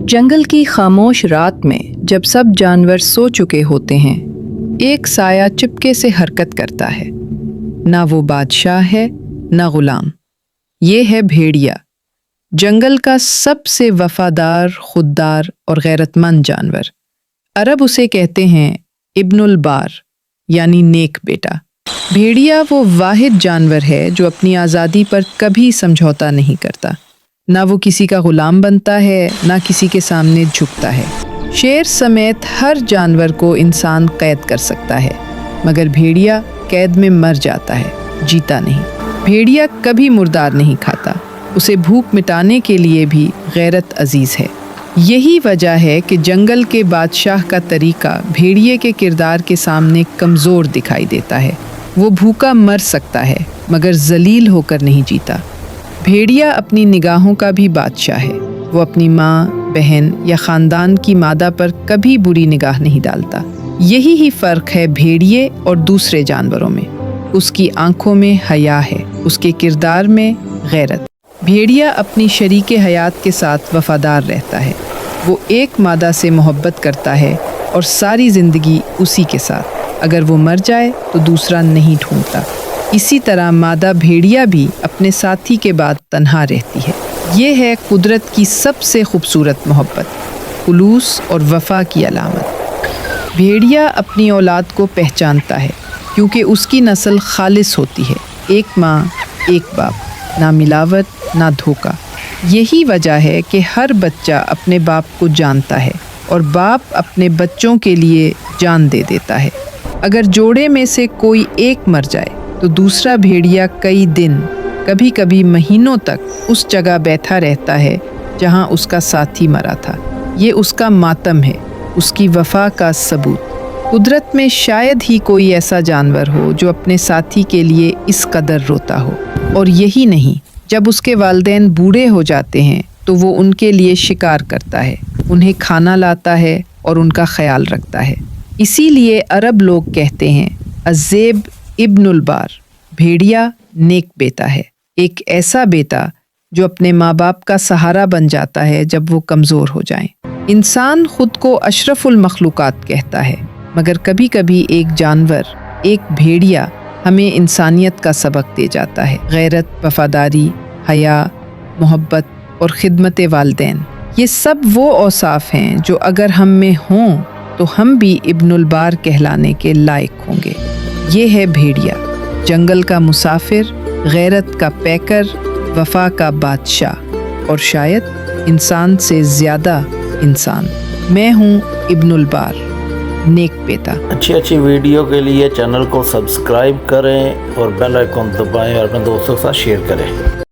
जंगल की खामोश रात में जब सब जानवर सो चुके होते हैं, एक साया चुपके से हरकत करता है। ना वो बादशाह है, ना गुलाम। ये है भेड़िया, जंगल का सबसे वफादार, खुददार और गैरतमंद जानवर। अरब उसे कहते हैं इब्नुल बार, यानी नेक बेटा। भेड़िया वो वाहिद जानवर है जो अपनी आज़ादी पर कभी समझौता नहीं करता। ना वो किसी का गुलाम बनता है, ना किसी के सामने झुकता है। शेर समेत हर जानवर को इंसान कैद कर सकता है, मगर भेड़िया कैद में मर जाता है, जीता नहीं। भेड़िया कभी मुर्दार नहीं खाता, उसे भूख मिटाने के लिए भी गैरत अजीज़ है। यही वजह है कि जंगल के बादशाह का तरीका भेड़िए के किरदार के सामने कमज़ोर दिखाई देता है। वो भूखा मर सकता है, मगर जलील होकर नहीं जीता। भेड़िया अपनी निगाहों का भी बादशाह है। वो अपनी माँ, बहन या ख़ानदान की मादा पर कभी बुरी निगाह नहीं डालता। यही ही फ़र्क है भेड़िए और दूसरे जानवरों में। उसकी आंखों में हया है, उसके किरदार में गैरत। भेड़िया अपनी शरीके हयात के साथ वफ़ादार रहता है। वो एक मादा से मोहब्बत करता है और सारी ज़िंदगी उसी के साथ। अगर वो मर जाए तो दूसरा नहीं ढूंढता। इसी तरह मादा भेड़िया भी अपने साथी के बाद तन्हा रहती है। ये है कुदरत की सबसे खूबसूरत मोहब्बत, खुलूस और वफ़ा की अलामत। भेड़िया अपनी औलाद को पहचानता है क्योंकि उसकी नस्ल खालिस होती है। एक माँ, एक बाप, ना मिलावट ना धोखा। यही वजह है कि हर बच्चा अपने बाप को जानता है और बाप अपने बच्चों के लिए जान दे देता है। अगर जोड़े में से कोई एक मर जाए तो दूसरा भेड़िया कई दिन, कभी कभी महीनों तक उस जगह बैठा रहता है जहां उसका साथी मरा था। ये उसका मातम है, उसकी वफा का सबूत। कुदरत में शायद ही कोई ऐसा जानवर हो जो अपने साथी के लिए इस कदर रोता हो। और यही नहीं, जब उसके वालिदैन बूढ़े हो जाते हैं तो वो उनके लिए शिकार करता है, उन्हें खाना लाता है और उनका ख्याल रखता है। इसीलिए अरब लोग कहते हैं अज़ेब इब्नुल बार, भेड़िया नेक बेटा है। एक ऐसा बेटा जो अपने माँ बाप का सहारा बन जाता है जब वो कमज़ोर हो जाएं। इंसान खुद को अशरफुल मखलूक़ात कहता है, मगर कभी कभी एक जानवर, एक भेड़िया हमें इंसानियत का सबक दे जाता है। गैरत, वफादारी, हया, मोहब्बत और खिदमत वालिदैन, ये सब वो औसाफ हैं जो अगर हम में हों तो हम भी इब्नुल बार कहलाने के लायक होंगे। ये है भेड़िया, जंगल का मुसाफिर, गैरत का पैकर, वफा का बादशाह और शायद इंसान से ज़्यादा इंसान। मैं हूँ इब्नुल बार, नेक बेटा। अच्छी वीडियो के लिए चैनल को सब्सक्राइब करें और बेल आइकन दबाएं और अपने दोस्तों के साथ शेयर करें।